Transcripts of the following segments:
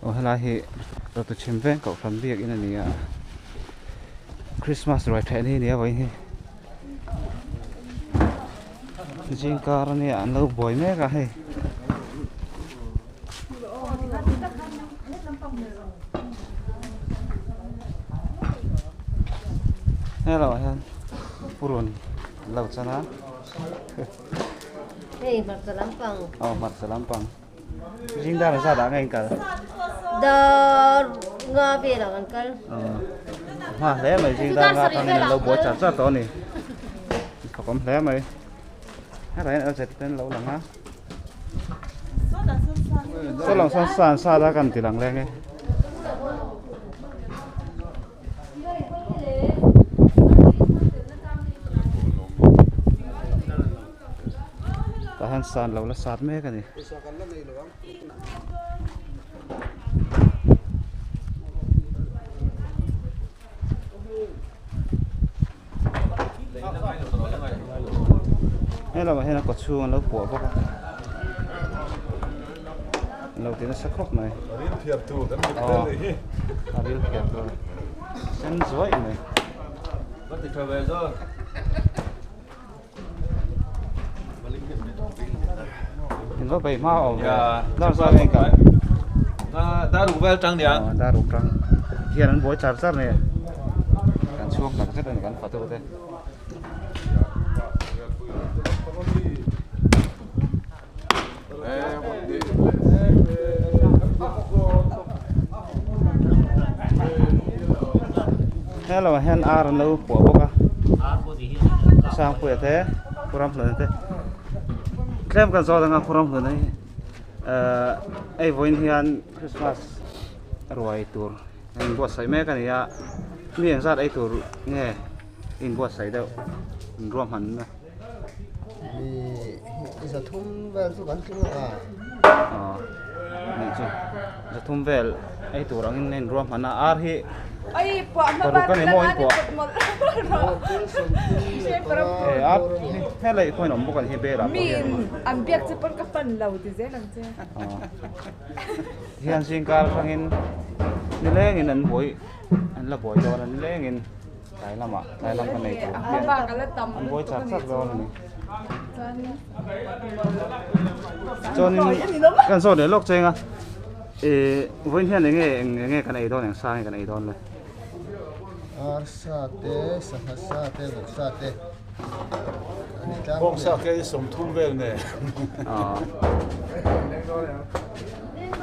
oh hala hi ro tu chimveng ko from biak in ania Christmas right the ni nia vai hi jing kar ni an lo boy me ka he hello han purun lau chana Hey, mặt selampang. oh mat selampang jing da sa da ngai ka Da nga về là con cân. ha le mai jing da nga ta ni lo bo cha cha to ni ko kom le mai ha rai ở chết tên lâu lắm ha số lòng son san sa đã cần thì lằng lên nghe tahan san lâu là sát mấy cái này hay là có chuông lâu của bác lâu thì nó sắc khóc này biết thiệt rồi chân dối này vẫn thì trở về rồi hình có bảy mao dạ đó sao anh cả đã đủ về trăng điện đã đủ trăng kia nó bối chặt rất này cảnh chuông cảnh rất là cảnh phá tu thế hello hen ar lâu của bố cả sang quê thế kuram lớn thế klem kan zo danga kuram lớn này ai voin hian Christmas roi tour in bo sai me kan ya mieng zat ai tour nge in bo sai đâu in rom han na giờ thum về số gắn chung ni chu za thum vel ai tour ang in rom han na ar hi Ay, po, kan ni mo po ap he lai khoi nom bo kan hi be ra min ang biak se pon ka pan law ti ze lang che. hian sing kar phangin ni leng in an boi an la boi do an leng in tai lama tai lam kan nei tu Ha ba ka la tam. an boi chat chat do ni chon kan so de lok chenga voin hian nge kan ei don ang sang kan ei don le arsate sahasate boksate bông sao cái sông thun về này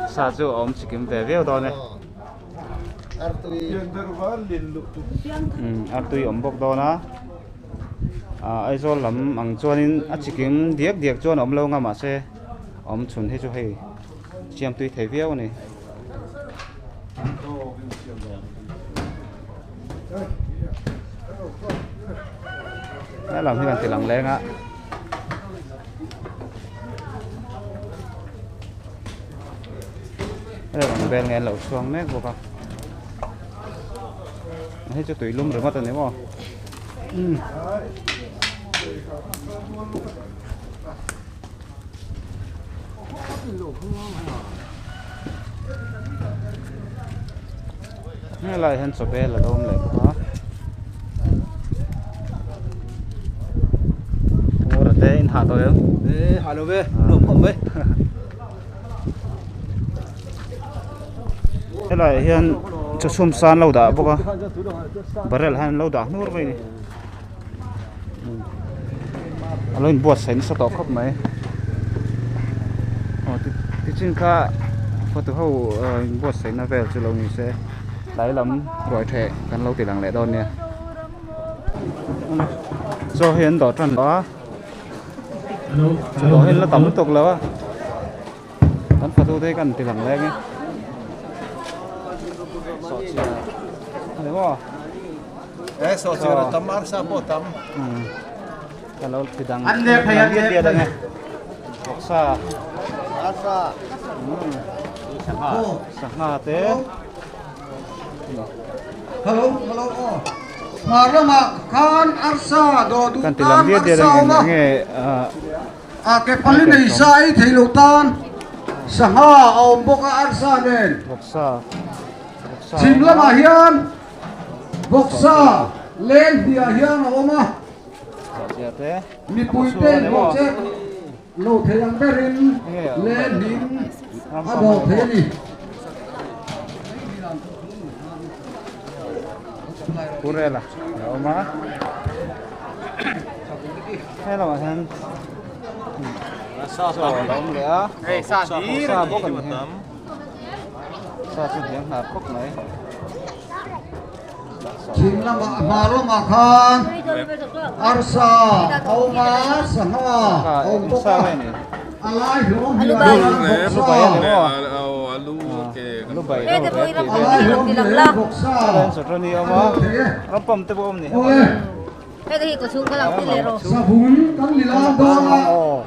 sa chu om chikim ve ve do ne artui artui om bok do na ai zo lam ang chuanin a chikim diak diak chuan om lo nga ma se om chun he chu hei chiam tui thei viau ni đã làm thế này thì lặng lẽ á đây là bên nghe lẩu xoong mét vô không hết cho tùy lum rồi mất rồi nếu mà nghe lại hen sổ bê là lôm lại quá thế in hạ tôi không? hà lô về lùm không về thế là hiện cho xôm san lâu đã bốc à barrel han lâu đã nuốt vậy lên buat sen sa to khop mai ti chin kha photo hau buat sen na vel chu lo ni se lai lam roi the kan lo ti lang le don ne cho hiện đó trần đó đó hiện là tắm tục là kan photo thế kan ti lang le nghe đúng không? đấy số tiền là tấm ăn sao bộ tấm kalau tidak dia dia dengan boksa asa sangat teh hello marama khan arsa do du kan tilam dia dengan nge ke palin nei sai theilotan sanga om boka arsa nen boksa chim lama hian boksa len dia hian oma ya te mi puite bokse lo theyang berin len nin ado theni kurela ya oma hello han Sa so lom le a sa bok kan sa chu hiang ha kok nai chim lama maro ma khan arsa oma sanga om sa boka mai ni alai hlom Alu hian bay. lu bai ni mo alu ke lu bai Eh, lo te voy a ir a re poner. alai hlom hian boksa len so tro ni oma rampam te bom ni oi Cái thì có xuống cái lòng tí lệ rồi. sabun kan nilam do na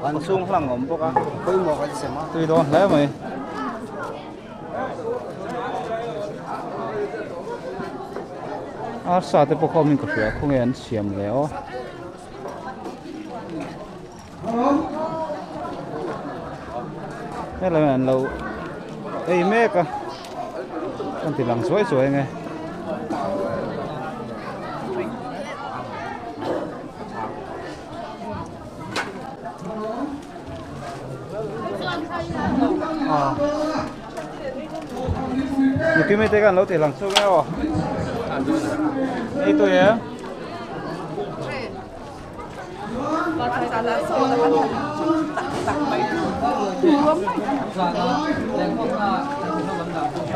kan sung hlang ngom boka koi mo ka sema tui do le mai sa te po khomin ko fia khung en siam le o thế là mình lâu ấy mẹ cả con thì làm suối suối nghe một cái mấy cáiกันlâu thì làm suối nghe o ấy tôi á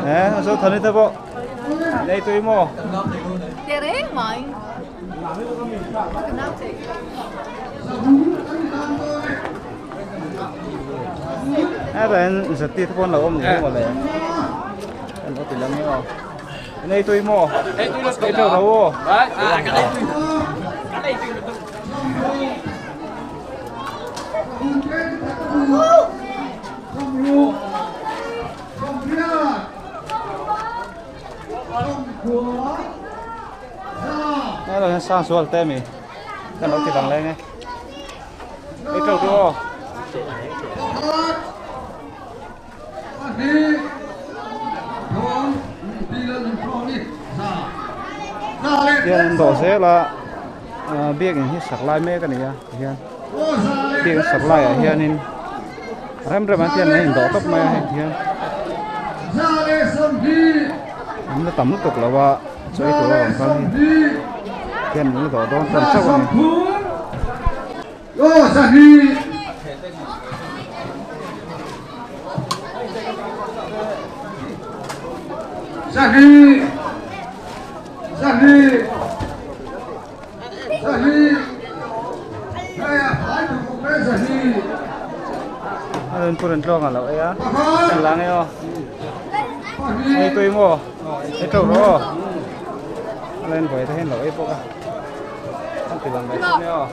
nè số thân đi bộ đây tôi mua Tere, mày. rồi anh giật tiết con là ôm gì mà lại anh có tiền lắm nhá đây tôi mua cái trâu đâu đây là sang xuống tem mi cái nó thì đằng lên nghe cái trâu đâu hiện đồ sẽ là biết những sạc lại mấy cái này hiện biết sạc lại ở hiện nên rem rem anh này đồ cấp mấy hiện nó tầm tục là vợ chơi tuổi còn con hiện nó đồ đó tầm sốc này Sahi Sahi Sahi Saya phải được cái Sahi lên pun lo nggak lo ya lang yo đây tôi mua cái trâu đó lên vậy thấy lo ấy boka không thì làm vậy yo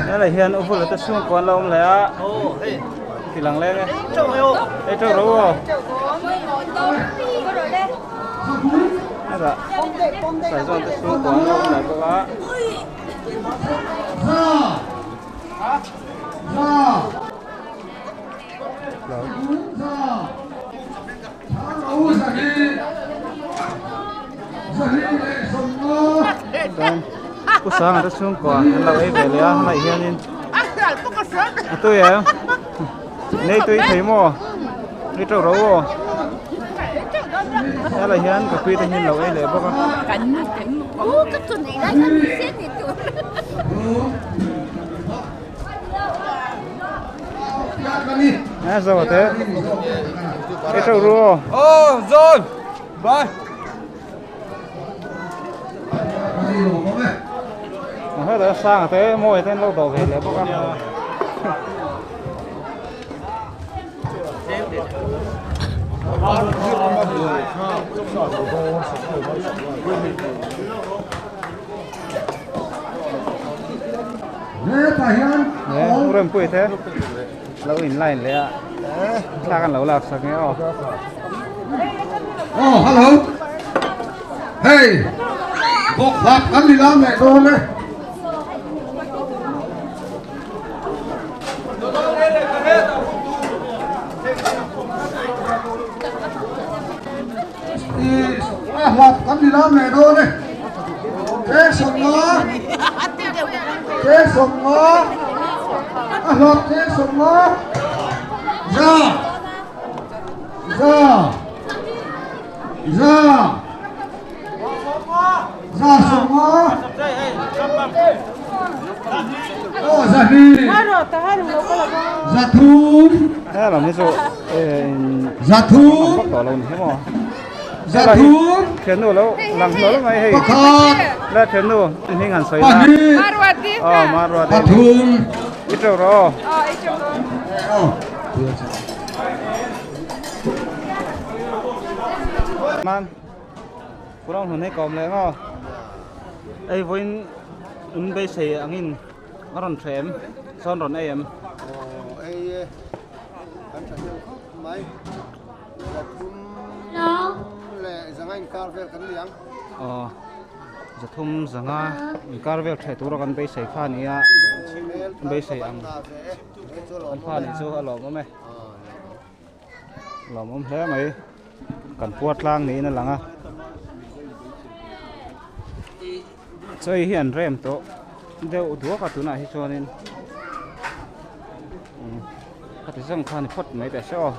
đây là hiện ở vùng là tôi xuống quán lâu này á thì lằng lên đây trâu đâu đây là phải dọn tôi xuống quán lâu này các bạn cô sáng người ta xuống quán nên là ấy về lấy lại hiện nên tôi em đây tôi thấy mò đây trâu đâu đây là hiện cái quy tình hình lâu ấy lấy bao con Cảnh cái tuần này đó nó xét thì tuần. sao thế cái trâu rùa Oh, John. Bye. hết rồi sang thế mồi thế lâu đầu về lấy bao con Nè, tài hiền. nè rem pui thế lâu in line lấy ạ ลากันเหล่าหลักสักเงี้ยอ๋อ อ๋อฮัลโหลเฮ้ยบอกหลับกันดีแล้วแม่โดนเลยหลับกันดีแล้วแม่โดนเลยเจ๊ส่งมาเจ๊ส่งมาหลับเจ๊ส่งมาจ้าจ้าจ้าจ้าส่งมาโอ้จ้าดีจ้าทุน ถ้าเราไม่สู้จ้าทุน พวกต่อเราใช่ไหม จ้าทุน เขียนดูแล้วหลังเราแล้วไงให้ ประกาศ แล้วเขียนดูนี่งานสวย ปา นะ นี Marwati อ๋อมารอ ปา ได้ ทุน อิตรรอ Oh, itu. มันกูร้องหุ่นให้กลมเลยง้อไอ้วินอุ่นไปเสียอังอินร้อนเทรมซ้อนร้อนไอเอ็ม anh sẽ được khóc máy là cũng lệ rằng anh cao về cái miếng อ๋อจะทุ่มสังหาการเวลเทตัวกันไปเสียข้านี้อ่ะไปเสียอัง là về cho อันข้านี้สู้หลอมมั้ยหลอมมั้ยแพ้ไหมกันปวดล่างนี้นั่นหลังอ่ะช่วยเห็นเริ่มโตเดี๋ยวดัวกับตัวไหนให้ชวนนินก็จะส่งข้านี่พดไหมแต่ชอบ